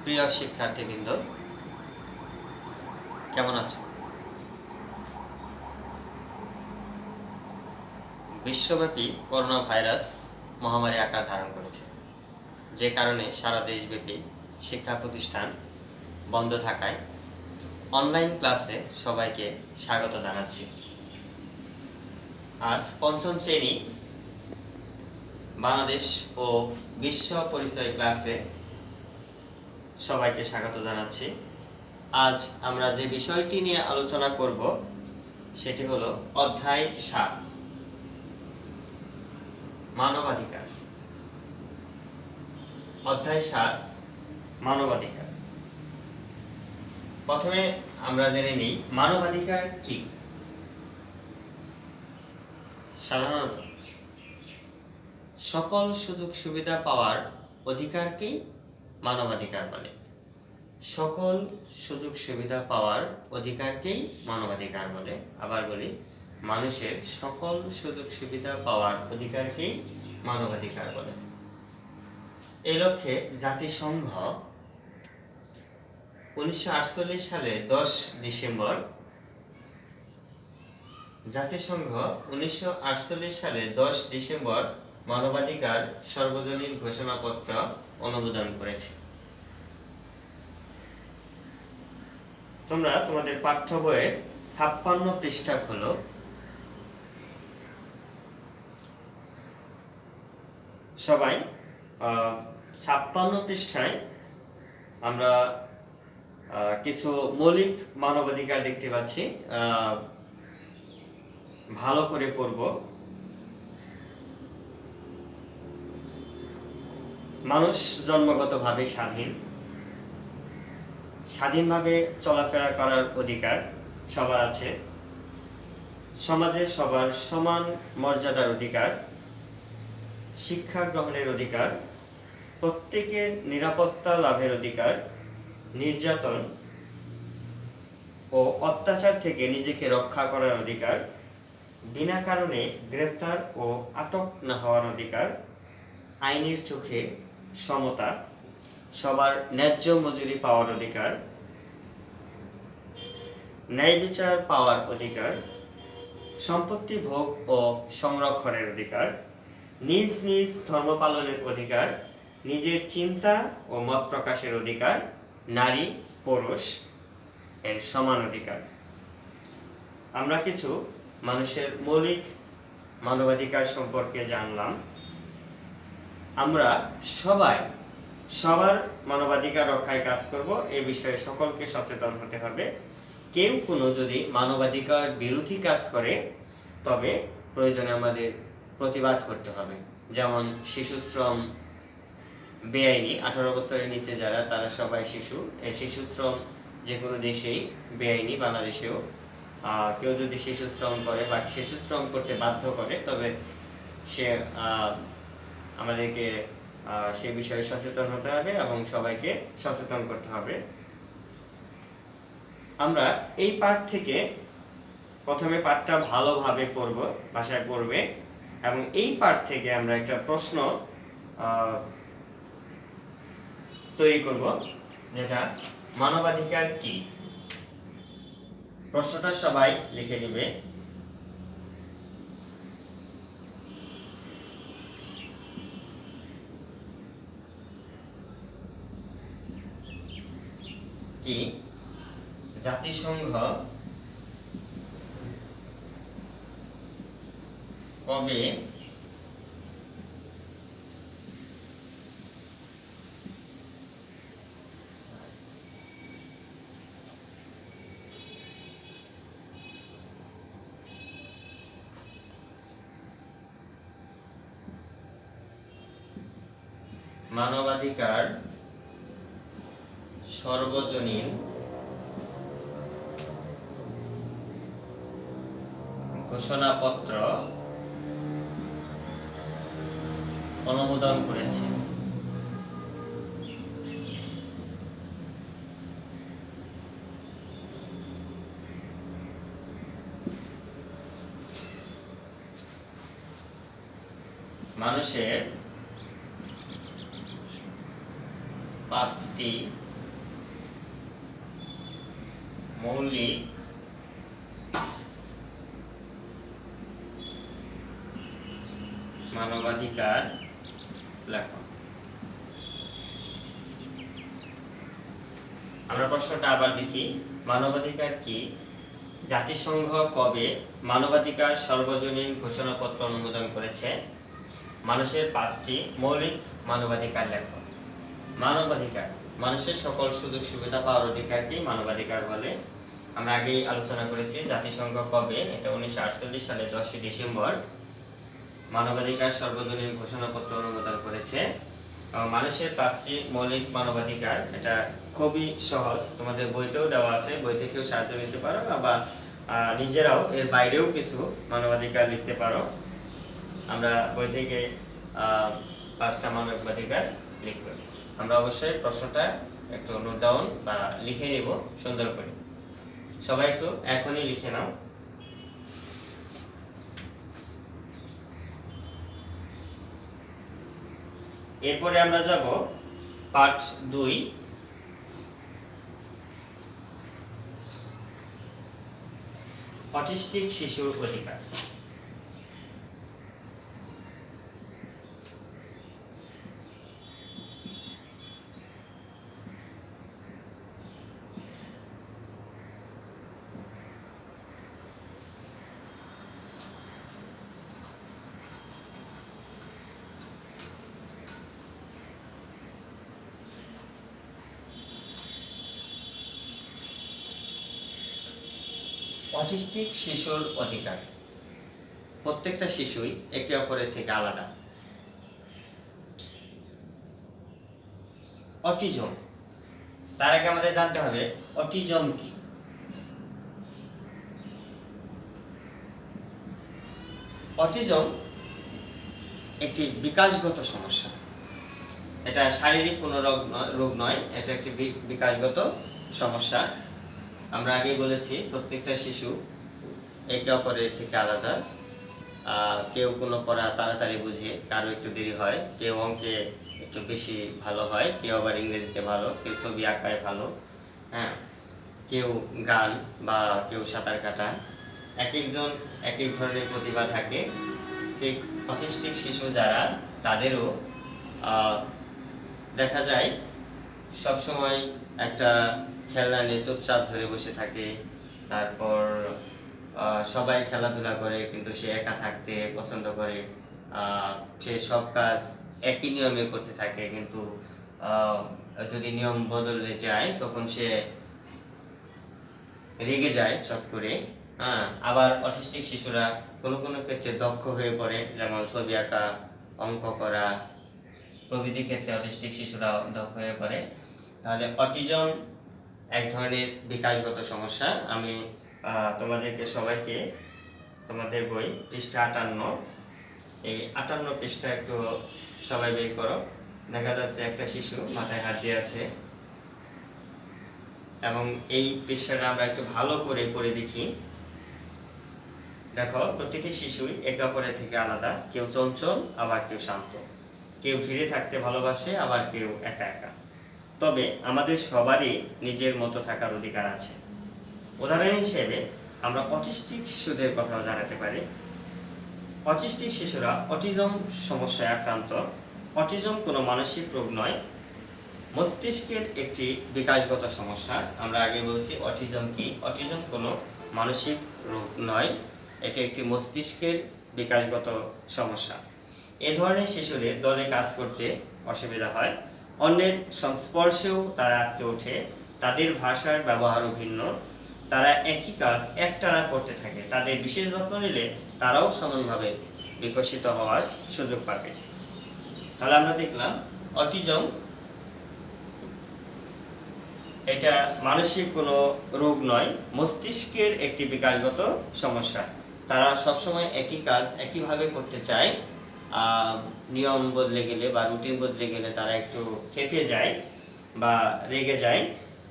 প্রিয় শিক্ষার্থীবৃন্দ, কেমন আছো? বিশ্বব্যাপী করোনা ভাইরাস মহামারী আকার ধারণ করেছে, যে কারণে সারা দেশব্যাপী শিক্ষা প্রতিষ্ঠান বন্ধ থাকায় অনলাইন ক্লাসে সবাইকে স্বাগত জানাচ্ছি। আজ পঞ্চম শ্রেণী বাংলাদেশ ও বিশ্ব পরিচয় ক্লাসে সবাইকে স্বাগত জানাচ্ছি। আজ আমরা যে বিষয়টি নিয়ে আলোচনা করব সেটি হলো অধ্যায় ৭, মানবাধিকার। অধ্যায় ৭, মানবাধিকার। প্রথমে আমরা জেনে নিই মানবাধিকার কি। সাধারণত সকল সুযোগ সুবিধা পাওয়ার অধিকারকেই মানবাধিকার বলে। সকল সুযোগ সুবিধা পাওয়ার অধিকারকেই মানবাধিকার বলে। আবার বলি, মানুষের সকল সুযোগ সুবিধা পাওয়ার অধিকারকেই মানবাধিকার বলে। এই লক্ষ্যে জাতিসংঘ 1948 সালে 10 ডিসেম্বর মানবাধিকার সর্বজনীন ঘোষণাপত্র অনুমোদন করেছে। তোমরা তোমাদের পাঠ্য বইয়ের 56 পৃষ্ঠা খোলো। সবাই 56 পৃষ্ঠায় আমরা কিছু মৌলিক মানবাধিকার দেখতে পাচ্ছি। ভালো করে পড়ব। মানুষ জন্মগতভাবে স্বাধীন। স্বাধীনভাবে চলাফেরা করার অধিকার সবার আছে। সমাজে সবার সমান মর্যাদার অধিকার। শিক্ষা গ্রহণের অধিকার। প্রত্যেকের নিরাপত্তা লাভের অধিকার। নির্যাতন ও অত্যাচার থেকে নিজেকে রক্ষা করার অধিকার। বিনা কারণে গ্রেপ্তার ও আটক না হওয়ার অধিকার। আইনের চোখে সমতা। সবার ন্যায্য মজুরি পাওয়ার অধিকার। ন্যায় বিচার পাওয়ার অধিকার। সম্পত্তি ভোগ ও সংরক্ষণের অধিকার। নিজ নিজ ধর্ম পালনের অধিকার। নিজের চিন্তা ও মত প্রকাশের অধিকার। নারী পুরুষ এর সমান অধিকার। আমরা কিছু মানুষের মৌলিক মানবাধিকার সম্পর্কে জানলাম। আমরা সবাই সবার মানবাধিকার রক্ষায় কাজ করব। এই বিষয়ে সকলকে সচেতন হতে হবে। কেউ কোনো যদি মানবাধিকার বিরোধী কাজ করে তবে প্রয়োজনে আমাদের প্রতিবাদ করতে হবে। যেমন শিশু শ্রম বেআইনি, 18 বছরের নিচে যারা, তারা সবাই শিশু। এই শিশু শ্রম যে কোনো দেশেই বেআইনি, বাংলাদেশেও। কেউ যদি শিশু শ্রম করে বা শিশু শ্রম করতে বাধ্য করে তবে সে আমাদেরকে সে বিষয়ে সচেতন হতে হবে এবং সবাইকে সচেতন করতে হবে। আমরা এই পাঠ থেকে প্রথমে পাঠটা ভালোভাবে পড়ব, ভাষায় পড়বে, এবং এই পাঠ থেকে আমরা একটা প্রশ্ন তৈরি করব, যেটা মানবাধিকার কি। প্রশ্নটা সবাই লিখে নেবে। কি জাতিসংঘ কবে মানবাধিকার সর্বজনীন ঘোষণাপত্র অনুমোদন করেছে? মানুষের 5টি মৌলিক মানবাধিকার লেখো। আমরা প্রশ্নটা আবার দেখি, মানবাধিকার কি? জাতিসংঘ কবে মানবাধিকার সর্বজনীন ঘোষণাপত্র অনুমোদন করেছে? মানুষের 5টি মৌলিক মানবাধিকার লেখো। মানবাধিকার মানুষের সকল সুযোগ সুবিধা পাওয়ার অধিকারটি মানবাধিকার বলে। আমরা আগেই আলোচনা করেছি জাতিসংঘ কবে, এটা 1948 সালে 10 ডিসেম্বর মানবাধিকার সর্বজনীন ঘোষণাপত্র অনুমোদন করেছে। মানুষের 5টি মৌলিক মানবাধিকার, এটা খুবই সহজ, তোমাদের বইতেও দেওয়া আছে, বই থেকেও সাহায্য নিতে পারো বা নিজেরাও এর বাইরেও কিছু মানবাধিকার লিখতে পারো। আমরা বই থেকে 5টা মানবাধিকার লিখব। আমরা অবশ্যই প্রশ্নটা একটু নোট ডাউন বা লিখে নিব সুন্দর করে। সবাই একটু এখনই লিখে নাও। এরপরে আমরা যাব পার্ট 2, অটিস্টিক শিশুর অধিকার। অটিস্টিক শিশুর অধিকার। প্রত্যেকটা শিশুই একে অপরের থেকে আলাদা। অটিজম, তার আগে আমাদের জানতে হবে অটিজম কি। অটিজম একটি বিকাশগত সমস্যা, এটা শারীরিক কোনো রোগ নয়, এটা একটি বিকাশগত সমস্যা। আমরা আগেই বলেছি প্রত্যেকটা শিশু একে অপরের থেকে আলাদা। কেউ কোনো পড়া তাড়াতাড়ি বুঝে, কারো একটু দেরি হয়, কেউ অঙ্কে একটু বেশি ভালো হয়, কেউ আবার ইংরেজিতে ভালো, কেউ ছবি আঁকায় ভালো, হ্যাঁ, কেউ গান বা কেউ সাঁতার কাটা, এক একজন এক এক ধরনের প্রতিভা থাকে। ঠিক অটিস্টিক শিশু যারা, তাদেরও দেখা যায় সবসময় একটা খেলনা নিয়ে চুপচাপ ধরে বসে থাকে। তারপর সবাই খেলাধুলা করে কিন্তু সে একা থাকতে পছন্দ করে। সে সব কাজ একই নিয়মে করতে থাকে, কিন্তু যদি নিয়ম বদলে যায় তখন সে রেগে যায় চট করে। আবার অটিস্টিক শিশুরা কোনো কোনো ক্ষেত্রে দক্ষ হয়ে পড়ে, যেমন ছবি আঁকা, অঙ্ক করা প্রভৃতি ক্ষেত্রে অটিস্টিক শিশুরা দক্ষ হয়ে পড়ে। তাহলে অটিজম এক ধরনের বিকাশগত সমস্যা। আমি তোমাদেরকে সবাইকে তোমাদের বই পৃষ্ঠা 58, এই 58 পৃষ্ঠা একটু সবাই বের করো। দেখা যাচ্ছে একটা শিশু মাথায় হাত দিয়ে আছে, এবং এই পৃষ্ঠাটা আমরা একটু ভালো করে পড়ে দেখি। দেখো, প্রতিটি শিশুই একে অপরের থেকে আলাদা। কেউ চঞ্চল, আবার কেউ শান্ত, কেউ ভিড়ে থাকতে ভালোবাসে, আবার কেউ একা একা। তবে আমাদের সবারই নিজের মতো থাকার অধিকার আছে। উদাহরণ হিসেবে আমরা অটিস্টিক শিশুদের কথাও জানাতে পারি। অটিস্টিক শিশুরা অটিজম সমস্যায় আক্রান্ত। অটিজম কোনো মানসিক রোগ নয়, মস্তিষ্কের একটি বিকাশগত সমস্যা। আমরা আগে বলছি অটিজম কি। অটিজম কোনো মানসিক রোগ নয়, এটি একটি মস্তিষ্কের বিকাশগত সমস্যা। এ ধরনের শিশুদের দলে কাজ করতে অসুবিধা হয়, অন্যের সংস্পর্শেও তারা আটকে ওঠে, তাদের ভাষার ব্যবহারও ভিন্ন, তারা একই কাজ একটানা করতে থাকে। তাদের বিশেষ যত্ন নিলে তারাও সমানভাবে বিকশিত হওয়ার সুযোগ পাবে। তাহলে আমরা দেখলাম অটিজম এটা মানসিক কোনো রোগ নয়, মস্তিষ্কের একটি বিকাশগত সমস্যা। তারা সবসময় একই কাজ একইভাবে করতে চায়, নিয়ম বদলে গেলে বা রুটিন বদলে গেলে তারা একটু খেপে যায় বা রেগে যায়।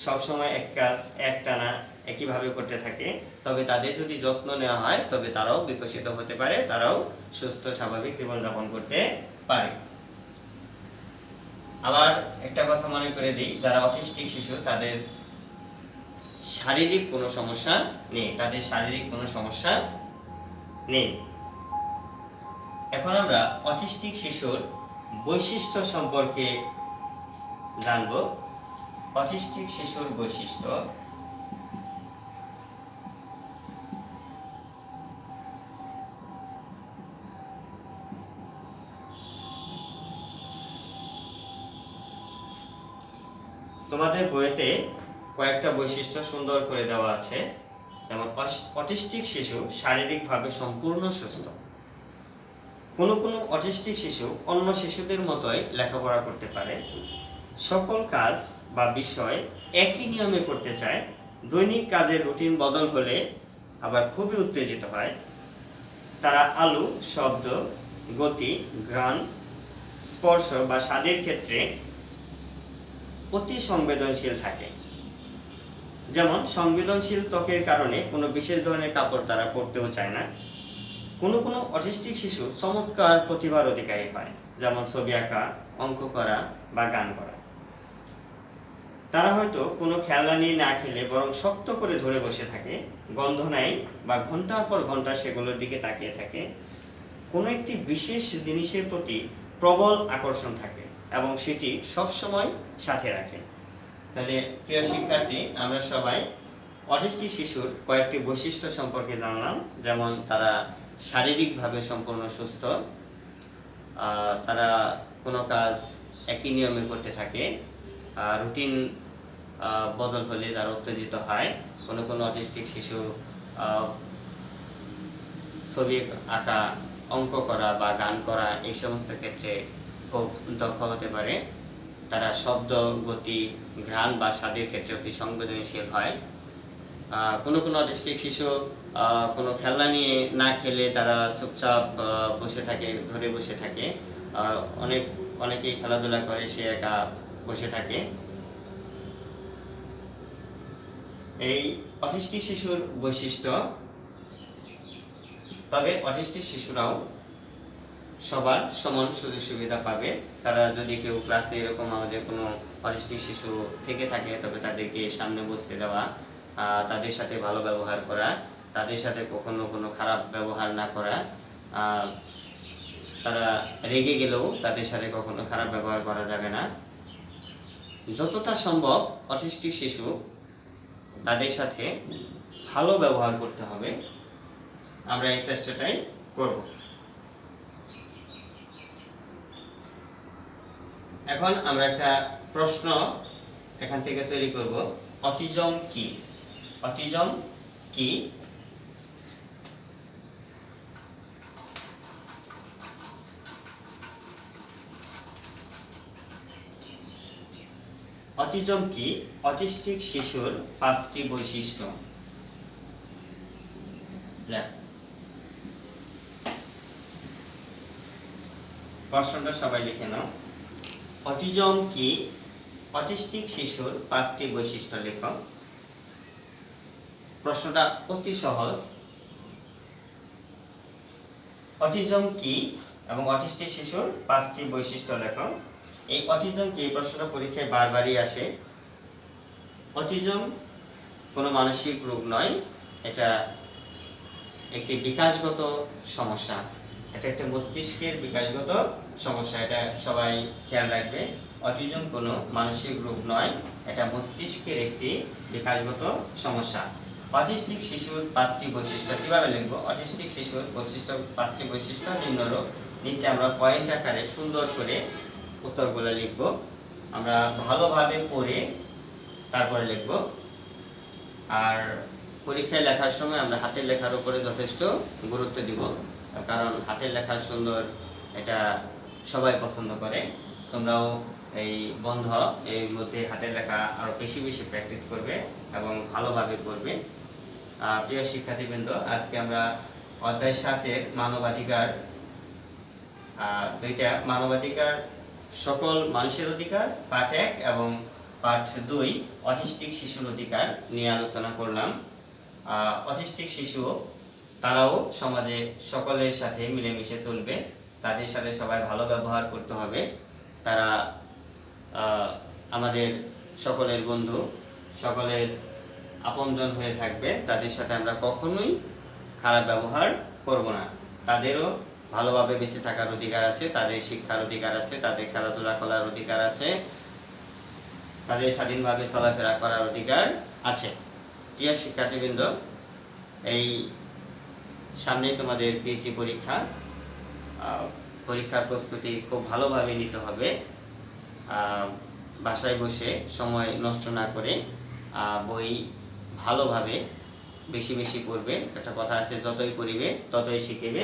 সবসময় এক কাজ একটানা একইভাবে করতে থাকে। তবে তাদের যদি যত্ন নেওয়া হয় তবে তারাও বিকশিত হতে পারে, তারাও সুস্থ স্বাভাবিক জীবনযাপন করতে পারে। আবার একটা কথা মনে করে দিই, যারা অটিস্টিক শিশু তাদের শারীরিক কোনো সমস্যা নেই, তাদের শারীরিক কোনো সমস্যা নেই। এখন আমরা অটিস্টিক শিশুর বৈশিষ্ট্য সম্পর্কে জানব। অটিস্টিক শিশুর বৈশিষ্ট্য। তোমাদের বইতে কয়েকটা বৈশিষ্ট্য সুন্দর করে দেওয়া আছে। যেমন অটিস্টিক শিশু শারীরিকভাবে সম্পূর্ণ সুস্থ। কোনো কোনো অটিস্টিক শিশু অন্য শিশুদের মতোই লেখাপড়া করতে পারে, সকল কাজ বা বিষয় একই নিয়মে করতে চায়, দৈনিক কাজের রুটিন বদল হলে আবার খুবই উত্তেজিত হয়। তারা আলো, শব্দ, গতি, ঘ্রাণ, স্পর্শ বা স্বাদের ক্ষেত্রে অতি সংবেদনশীল থাকে। যেমন সংবেদনশীল ত্বকের কারণে কোনো বিশেষ ধরনের কাপড় তারা পরতেও চায় না। কোনো কোনো অটিস্টিক শিশু চমৎকার প্রতিভার অধিকারী হয়, যেমন ছবি আঁকা, অঙ্ক করা বা গান করা। তারা হয়তো কোনো খেলনা নিয়ে না খেলে বরং শক্ত করে ধরে বসে থাকে, গন্ধ নেয় বা ঘন্টার পর ঘন্টা সেগুলোর দিকে তাকিয়ে থাকে। কোনো একটি বিশেষ জিনিসের প্রতি প্রবল আকর্ষণ থাকে এবং সেটি সবসময় সাথে রাখে। তাহলে প্রিয় শিক্ষার্থী, আমরা সবাই অটিস্টিক শিশুর কয়েকটি বৈশিষ্ট্য সম্পর্কে জানলাম। যেমন তারা শারীরিকভাবে সম্পূর্ণ সুস্থ, তারা কোনো কাজ একই নিয়মে করতে থাকে, রুটিন বদল হলে তারা উত্তেজিত হয়। কোনো কোনো অটিস্টিক শিশু ছবি আঁকা, অঙ্ক করা বা গান করা এই সমস্ত ক্ষেত্রে খুব দক্ষ হতে পারে। তারা শব্দ, গতি, ঘ্রাণ বা স্বাদের ক্ষেত্রে অতি সংবেদনশীল হয়। কোনো কোনো অটিস্টিক শিশু কোনো খেলনা নিয়ে না খেলে তারা চুপচাপ বসে থাকে, ধরে বসে থাকে। অনেকেই খেলাধুলা করে, সে একা বসে থাকে। এই অটিস্টিক শিশুর বৈশিষ্ট্য। তবে অটিস্টিক শিশুরাও সবার সমান সুযোগ সুবিধা পাবে। তারা যদি কেউ ক্লাসে এরকম আমাদের কোনো অটিস্টিক শিশু থেকে থাকে, তবে তাদেরকে সামনে বসতে দেওয়া, তাদের সাথে ভালো ব্যবহার করা, তাদের সাথে কখনো কোনো খারাপ ব্যবহার না করা, তারা রেগে গেলেও তাদের সাথে কখনো খারাপ ব্যবহার করা যাবে না। যতটা সম্ভব অটিস্টিক শিশু তাদের সাথে ভালো ব্যবহার করতে হবে। আমরা এই চেষ্টাটাই করব। এখন আমরা একটা প্রশ্ন এখান থেকে তৈরি করব। অটিজম কি? অটিজম কি? অটিজম কি? অটিস্টিক শিশুর 5টি বৈশিষ্ট্য। প্রশ্নটা সবাই লিখে নাও। অটিজম কি? অটিস্টিক শিশুর 5টি বৈশিষ্ট্য লেখো। প্রশ্নটা অতি সহজ। অটিজম কি এবং অটিস্টিক শিশুর 5টি বৈশিষ্ট্য লেখো। এই অটিজম কি প্রশ্নটা পরীক্ষায় বারবারই আসে। অটিজম কোনো মানসিক রোগ নয়, এটা একটি বিকাশগত সমস্যা। এটা একটা মস্তিষ্কের বিকাশগত সমস্যা, এটা সবাই খেয়াল রাখবে। অটিজম কোনো মানসিক রোগ নয়, এটা মস্তিষ্কের একটি বিকাশগত সমস্যা। অটিস্টিক শিশুর 5টি বৈশিষ্ট্য কিভাবে লিখব? অটিস্টিক শিশুর 5টি বৈশিষ্ট্য নিম্নরূপ। নিচে আমরা পয়েন্ট আকারে সুন্দর করে উত্তরগুলো লিখব। আমরা ভালোভাবে পড়ে তারপরে লিখব। আর পরীক্ষায় লেখার সময় আমরা হাতের লেখার উপরে যথেষ্ট গুরুত্ব দিব, কারণ হাতের লেখা সুন্দর, এটা সবাই পছন্দ করে। তোমরাও এই বন্ধ এর মধ্যে হাতের লেখা আরো বেশি বেশি প্র্যাকটিস করবে এবং ভালোভাবে করবে। প্রিয় শিক্ষার্থীবৃন্দ, আজকে আমরা অধ্যায় 7-এর মানবাধিকার, দুইটা মানবাধিকার, সকল মানুষের অধিকার পার্ট 1 এবং পার্ট 2 অটিস্টিক শিশুর অধিকার নিয়ে আলোচনা করলাম। অটিস্টিক শিশু তারাও সমাজে সকলের সাথে মিলেমিশে চলবে, তাদের সাথে সবাই ভালো ব্যবহার করতে হবে। তারা আমাদের সকলের বন্ধু, সকলের আপনজন হয়ে থাকবে, তাদের সাথে আমরা কখনোই খারাপ ব্যবহার করব না। তাদেরও ভালোভাবে বেঁচে থাকার অধিকার আছে, তাদের শিক্ষার অধিকার আছে, তাদের খেলাধুলা করার অধিকার আছে, তাদের স্বাধীনভাবে চলাফেরা করার অধিকার আছে। প্রিয় শিক্ষার্থীবৃন্দ, এই সামনেই তোমাদের পিএইচডি পরীক্ষা। পরীক্ষার প্রস্তুতি খুব ভালোভাবে নিতে হবে। বাসায় বসে সময় নষ্ট না করে বই ভালোভাবে বেশি বেশি পড়বে। একটা কথা আছে, যতই পড়িবে ততই শিখিবে,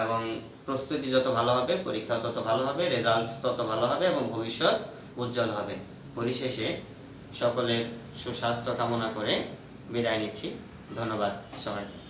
এবং প্রস্তুতি যত ভালো হবে পরীক্ষাও তত ভালো হবে, রেজাল্ট তত ভালো হবে এবং ভবিষ্যৎ উজ্জ্বল হবে। পরিশেষে সকলের সুস্বাস্থ্য কামনা করে বিদায় নিচ্ছি। ধন্যবাদ সবাইকে।